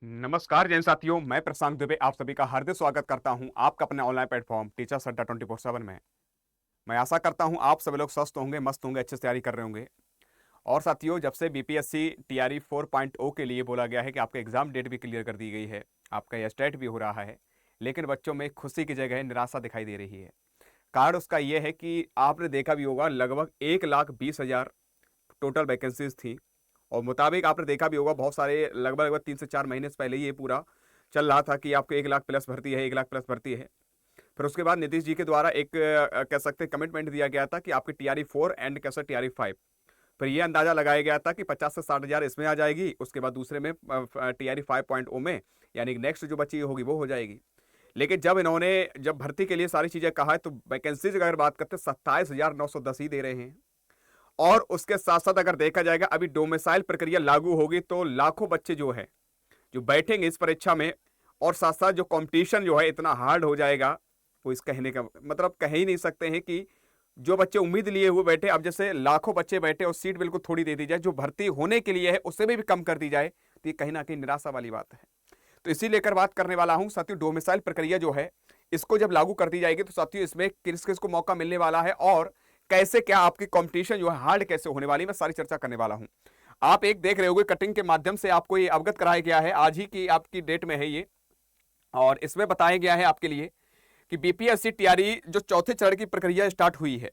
नमस्कार जैन साथियों, मैं प्रशांत दुबे आप सभी का हार्दिक स्वागत करता हूं आपका अपने ऑनलाइन प्लेटफॉर्म टीचर्स अड्डा 24/7 में। मैं आशा करता हूं आप सभी लोग स्वस्थ होंगे, मस्त होंगे, अच्छे से तैयारी कर रहे होंगे। और साथियों, जब से बीपीएससी टीआरई 4.0 के लिए बोला गया है कि आपका एग्जाम डेट भी क्लियर कर दी गई है, आपका यह स्टेट भी हो रहा है, लेकिन बच्चों में खुशी की जगह निराशा दिखाई दे रही है। कारण उसका यह है कि आपने देखा भी होगा, लगभग 1,20,000 टोटल वैकेंसीज थी। और मुताबिक आपने देखा भी होगा, बहुत सारे लगभग लगभग 3 से 4 महीने से पहले ये पूरा चल रहा था कि आपको 1 लाख प्लस भर्ती है, 1 लाख प्लस भर्ती है। फिर उसके बाद नीतीश जी के द्वारा एक कह सकते हैं कमिटमेंट दिया गया था कि आपकी टीआरई 4 एंड कैसे टीआरई 5। फिर ये अंदाजा लगाया गया था कि 50 से 60 हज़ार इसमें आ जाएगी, उसके बाद दूसरे में टीआरई 5.0 में, यानी नेक्स्ट जो बची होगी वो हो जाएगी। लेकिन जब भर्ती के लिए सारी चीजें कहा है, तो वैकेंसीज अगर बात करते हैं 27,910 ही दे रहे हैं। और उसके साथ साथ अगर देखा जाएगा, अभी डोमिसाइल प्रक्रिया लागू होगी तो लाखों बच्चे जो बैठेंगे इस परीक्षा में, और साथ साथ जो कंपटीशन जो है इतना हार्ड हो जाएगा, वो इस कहने का मतलब कह ही नहीं सकते हैं कि जो बच्चे उम्मीद लिए हुए बैठे, अब जैसे लाखों बच्चे बैठे और सीट बिल्कुल थोड़ी दे दी जाए, जो भर्ती होने के लिए है उससे भी कम कर दी जाए, तो ये कहीं ना कहीं निराशा वाली बात है। तो इसी लेकर बात करने वाला हूं साथियों। डोमिसाइल प्रक्रिया जो है, इसको जब लागू कर दी जाएगी तो साथियों इसमें किस किस को मौका मिलने वाला है और कैसे क्या आपकी कंपटीशन जो है हार्ड कैसे होने वाली, मैं सारी चर्चा करने वाला हूं। आप एक देख रहे होंगे, कटिंग के माध्यम से आपको ये अवगत कराया गया है, आज ही की आपकी डेट में है ये। और इसमें बताया गया है आपके लिए कि बीपीएससी टीआरई जो चौथे चरण की प्रक्रिया स्टार्ट हुई है,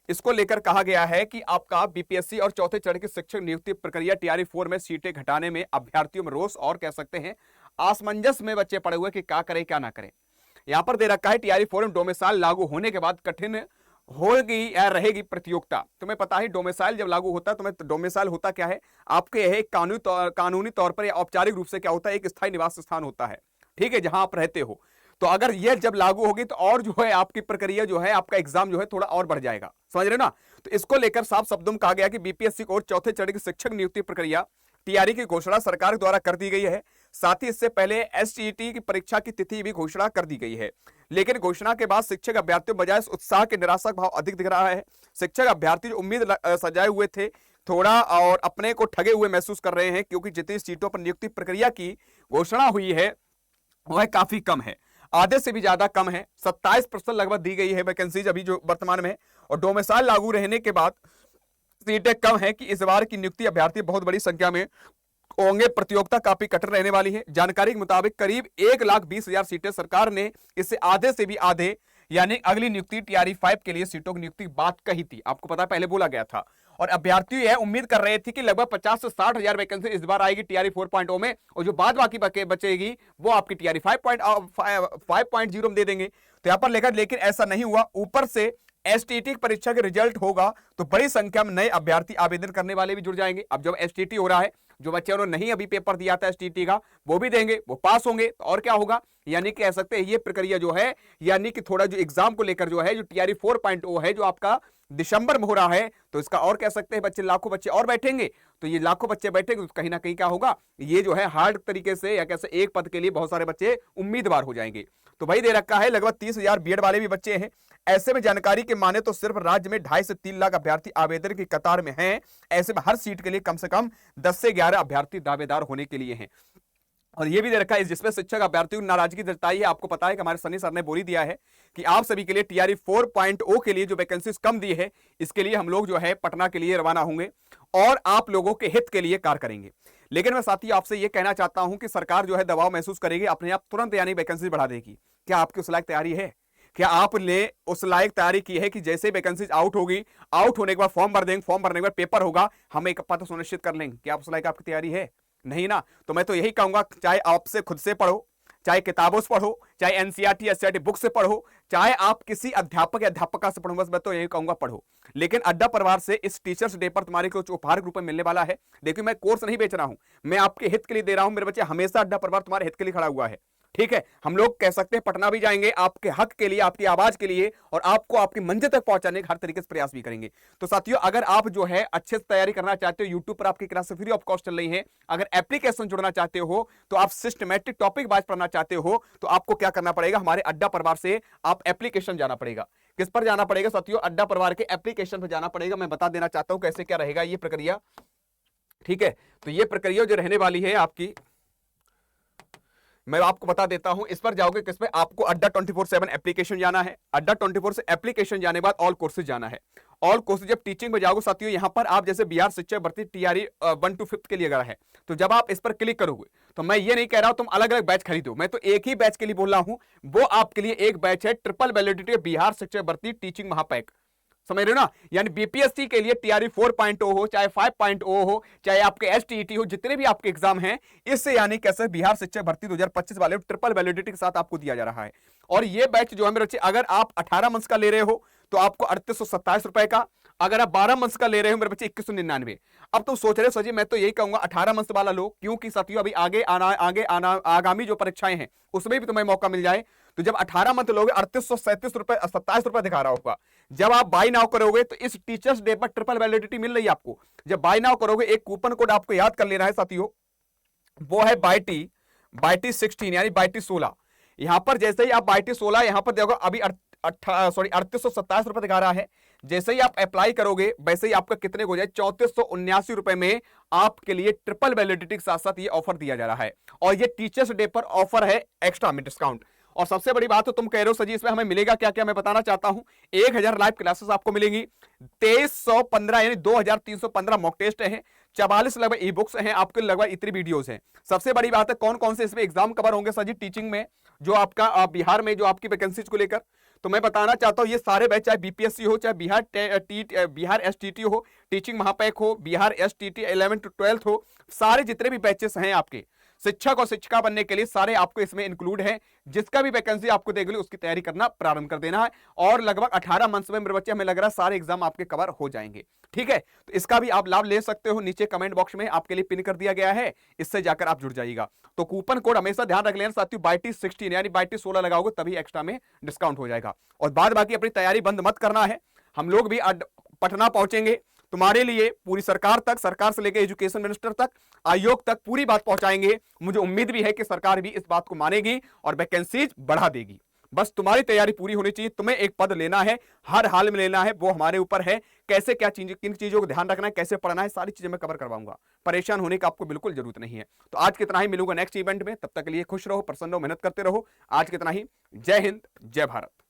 इसको लेकर कहा गया है कि आपका बीपीएससी और चौथे चरण की शिक्षक नियुक्ति प्रक्रिया टीआरई 4 में सीटें घटाने में अभ्यर्थियों में रोष और कह सकते हैं असमंजस में बच्चे पड़े हुए कि क्या करें क्या ना करें। यहां पर दे रखा है टीआरई 4 में डोमिसाइल लागू होने के बाद कठिन होगी या रहेगी प्रतियोगिता। तुम्हें पता है डोमिसाइल जब लागू होता है, तुम्हें डोमिसाइल होता क्या है, आपके यह कानूनी तौर पर या औपचारिक रूप से क्या होता है, एक स्थायी निवास स्थान होता है, ठीक है, जहां आप रहते हो। तो अगर यह जब लागू होगी तो और जो है आपकी प्रक्रिया जो है, आपका एग्जाम जो है थोड़ा और बढ़ जाएगा, समझ रहे ना। तो इसको लेकर साफ शब्दों में कहा गया कि बीपीएससी को चौथे चरण की शिक्षक नियुक्ति प्रक्रिया टीआरई की घोषणा सरकार द्वारा कर दी गई है। साथ ही इससे पहले एसटीईटी की परीक्षा की तिथि भी घोषणा कर दी गई है। लेकिन घोषणा के बाद शिक्षक अभ्यर्थियों बजाय उत्साह के निराशक भाव अधिक दिख रहा है। शिक्षक अभ्यर्थी जो उम्मीद सजाए हुए थे, थोड़ा और अपने को ठगे हुए महसूस कर रहे हैं, क्योंकि जितनी सीटों पर नियुक्ति प्रक्रिया की घोषणा हुई है वह काफी कम है, आधे से भी ज्यादा कम है। 27% लगभग दी गई है वैकेंसीज अभी जो वर्तमान में। और डोमिसाइल लागू रहने के बाद सीटें कम है कि इस बार की नियुक्ति अभ्यर्थी बहुत बड़ी संख्या में होंगे, प्रतियोगिता काफी कठिन रहने वाली है। जानकारी के मुताबिक करीब 1,20,000 सीटें सरकार ने इससे आधे से भी आधे, यानी अगली नियुक्ति टीआरई 5 के लिए सीटों की नियुक्ति बात कही थी, आपको पता पहले बोला गया था। और अभ्यर्थी यह उम्मीद कर रहे थे कि लगभग 50 से 60 हजार वैकेंसी इस बार आएगी टीआरई 4.0 में, और जो बाद बाकी बचेगी वो आपकी टीआरई 5.0 में दे देंगे। तो यहां पर लेकिन ऐसा नहीं हुआ। ऊपर से एसटीटी परीक्षा के रिजल्ट होगा तो बड़ी संख्या में नए अभ्यर्थी आवेदन करने वाले भी जुड़ जाएंगे। अब जब एसटीटी हो रहा है, जो बच्चे उन्होंने नहीं अभी पेपर दिया था एसटीटी का, वो भी देंगे, वो पास होंगे, तो और क्या होगा। यानी कि कह सकते हैं ये प्रक्रिया जो है, यानी कि थोड़ा जो एग्जाम को लेकर जो है, जो टीआरई 4.0 है, जो आपका दिसंबर में हो रहा है, तो इसका और कह सकते हैं बच्चे, लाखों बच्चे और बैठेंगे। तो ये लाखों बच्चे बैठेंगे तो कहीं ना कहीं क्या होगा, ये जो है हार्ड तरीके से या कैसे एक पद के लिए बहुत सारे बच्चे उम्मीदवार हो जाएंगे। तो भाई दे रखा है लगभग 30,000 बीएड वाले भी बच्चे हैं। ऐसे में जानकारी के माने तो सिर्फ राज्य में 2.5 से 3 लाख अभ्यर्थी आवेदन की कतार में हैं। ऐसे में हर सीट के लिए कम से कम 10 से 11 अभ्यर्थी दावेदार होने के लिए हैं। और ये भी दे रखा है जिसमें शिक्षक अभ्यर्थियों की नाराजगी जताई है। आपको पता है कि हमारे सनी सर ने बोल ही दिया है कि आप सभी के लिए टीआरई 4.0 के लिए जो वैकेंसीज कम दी है, इसके लिए हम लोग जो है पटना के लिए रवाना होंगे और आप लोगों के हित के लिए कार्य करेंगे। लेकिन मैं साथी आपसे ये कहना चाहता हूं कि सरकार जो है दबाव महसूस करेगी, अपने आप तुरंत यानी वैकेंसी बढ़ा देगी। क्या आपकी उस लायक तैयारी है? क्या आपने उस लायक तैयारी की है कि जैसे वैकेंसीज आउट होगी, आउट होने के बाद फॉर्म भर देंगे, फॉर्म भरने के बाद पेपर होगा, हम एक पद सुनिश्चित कर लेंगे? क्या आप उस लायक आपकी तैयारी है? नहीं ना। तो मैं तो यही कहूंगा, चाहे आपसे खुद से पढ़ो, चाहे किताबों से पढ़ो, चाहे एनसीईआरटी एससीईआरटी बुक से पढ़ो, चाहे आप किसी अध्यापक या अध्यापका से पढ़ो, बस मैं तो यही कहूंगा पढ़ो। लेकिन अड्डा परिवार से इस टीचर्स डे पर तुम्हारे कुछ उपहार के रूप में मिलने वाला है। देखिए, मैं कोर्स नहीं बेच रहा हूं, मैं आपके हित के लिए दे रहा हूं। मेरे बच्चे, हमेशा अड्डा परिवार तुम्हारे हित के लिए खड़ा हुआ है, ठीक है। हम लोग कह सकते हैं पटना भी जाएंगे आपके हक के लिए, आपकी आवाज के लिए, और आपको आपकी मंजिल तक पहुंचाने का हर तरीके से प्रयास भी करेंगे। तो साथियों, अगर आप जो है अच्छे से तैयारी करना चाहते हो, यूट्यूब पर आपकी क्लास फ्री ऑफ कॉस्ट चल रही है। अगर एप्लीकेशन जुड़ना चाहते हो, तो आप सिस्टमैटिक टॉपिक वाइज पढ़ना चाहते हो, तो आपको क्या करना पड़ेगा, हमारे अड्डा परिवार से आप एप्लीकेशन जाना पड़ेगा। किस पर जाना पड़ेगा साथियों? अड्डा परिवार के एप्लीकेशन पर जाना पड़ेगा। मैं बता देना चाहता हूं कैसे क्या रहेगा ये प्रक्रिया, ठीक है। तो ये प्रक्रिया जो रहने वाली है आपकी, मैं आपको बता देता हूं। इस पर जाओगे किस पे, आपको अड्डा 24/7 एप्लीकेशन जाना है। अड्डा 24 से एप्लीकेशन जाने के बाद ऑल कोर्सेज जाना है। ऑल कोर्सेज जब टीचिंग में जाओगे साथियों, यहां पर आप जैसे बिहार शिक्षक भर्ती टीआरई 1 to 5 के लिए अगर है, तो जब आप इस पर क्लिक करोगे, तो मैं ये नहीं कह रहा हूं तुम अलग अलग बैच खरीदो, मैं तो एक ही बैच के लिए बोल रहा हूं। वो आपके लिए एक बैच है, ट्रिपल वैलिडिटी बिहार शिक्षक भर्ती टीचिंग महापैक। समझ रहे हो ना? यानी बीपीएससी के लिए टीआरई 4.0 हो, चाहे 5.0 हो, चाहे आपके एसटीईटी हो, जितने भी आपके एग्जाम हैं, इससे यानी कैसे बिहार शिक्षक भर्ती 2025 वाले ट्रिपल वैलिडिटी के साथ आपको दिया जा रहा है। और ये बैच जो है मेरे बच्चे, अगर आप 18 मंथ्स का ले रहे हो तो आपको 3827 रुपए का, अगर आप 12 मंथ्स का ले रहे हो मेरे बच्चे 2199। अब तुम सोच रहे हो सर जी, मैं तो यही कहूंगा 18 मंथ्स वाला लो, क्योंकि साथियों अभी आगे आना आगामी जो परीक्षाएं हैं उसमें भी तुम्हें मौका मिल जाए। तो जब 18 मंथ लोगे 3837 रुपए 27 रुपए दिखा रहा होगा। जब आप बाय नाउ करोगे तो इस टीचर्स डे पर ट्रिपल वैलिडिटी मिल रही है आपको। जब बाय नाउ करोगे, एक कूपन कोड आपको याद कर लेना है साथियों, वो है बाईटी 16, यानी बाईटी 16। यहां पर जैसे ही आप बाईटी 16 यहां पर देखो, अभी 3827 रुपए दिखा रहा है। जैसे ही आप अप्लाई करोगे वैसे ही आपका कितने हो जाए, 3479 रुपए में आपके लिए ट्रिपल वैलिडिटी के साथ साथ ये ऑफर दिया जा रहा है। और ये टीचर्स डे पर ऑफर है, एक्स्ट्रा में डिस्काउंट। और सबसे बड़ी बात तो तुम कह रहे हो सर जी इसमें हमें मिलेगा क्या क्या, मैं बताना चाहता हूं। 1000 लाइव क्लासेस आपको मिलेंगी, 2315 यानी 2315 मॉक टेस्ट हैं, 44 लगभग ई बुक्स हैं, आपके लगभग इतनी वीडियोस हैं। सबसे बड़ी बात है कौन कौन से इसमें एग्जाम कवर होंगे सर जी टीचिंग में, जो आपका बिहार में जो आपकी वैकेंसीज को लेकर। तो मैं बताना चाहता हूं ये सारे बैच, चाहे बीपीएससी हो, चाहे बिहार एसटीटी हो, टीचिंग महापैक हो, बिहार एसटीटी 11 to 12 हो, सारे जितने भी बैचेस हैं आपके शिक्षक और शिक्षिका बनने के लिए सारे आपको इसमें इंक्लूड है। जिसका भी वैकेंसी आपको देख ली उसकी तैयारी करना प्रारंभ कर देना है। और लगभग 18 मंथ्स में मेरे बच्चे हमें लग रहा है सारे एग्जाम आपके कवर हो जाएंगे। ठीक है, तो इसका भी आप लाभ ले सकते हो, नीचे कमेंट बॉक्स में आपके लिए पिन कर दिया गया है, इससे जाकर आप जुड़ जाइएगा। तो कूपन कोड हमेशा ध्यान रख लेना साथियों, बाईटी 16 यानी बाईटी 16 लगाओगे तभी एक्स्ट्रा में डिस्काउंट हो जाएगा। और बाद बाकी अपनी तैयारी बंद मत करना है। हम लोग भी पटना पहुंचेंगे तुम्हारे लिए, पूरी सरकार तक, सरकार से लेकर एजुकेशन मिनिस्टर तक, आयोग तक पूरी बात पहुंचाएंगे। मुझे उम्मीद भी है कि सरकार भी इस बात को मानेगी और वैकेंसीज बढ़ा देगी। बस तुम्हारी तैयारी पूरी होनी चाहिए। तुम्हें एक पद लेना है, हर हाल में लेना है, वो हमारे ऊपर है। कैसे क्या चीजें, किन चीजों को ध्यान रखना है, कैसे पढ़ना है, सारी चीजें मैं कवर करवाऊंगा। परेशान होने का आपको बिल्कुल जरूरत नहीं है। तो आज कितना ही, मिलूंगा नेक्स्ट इवेंट में, तब तक के लिए खुश रहो, प्रसन्न रहो, मेहनत करते रहो। आज कितना ही, जय हिंद, जय भारत।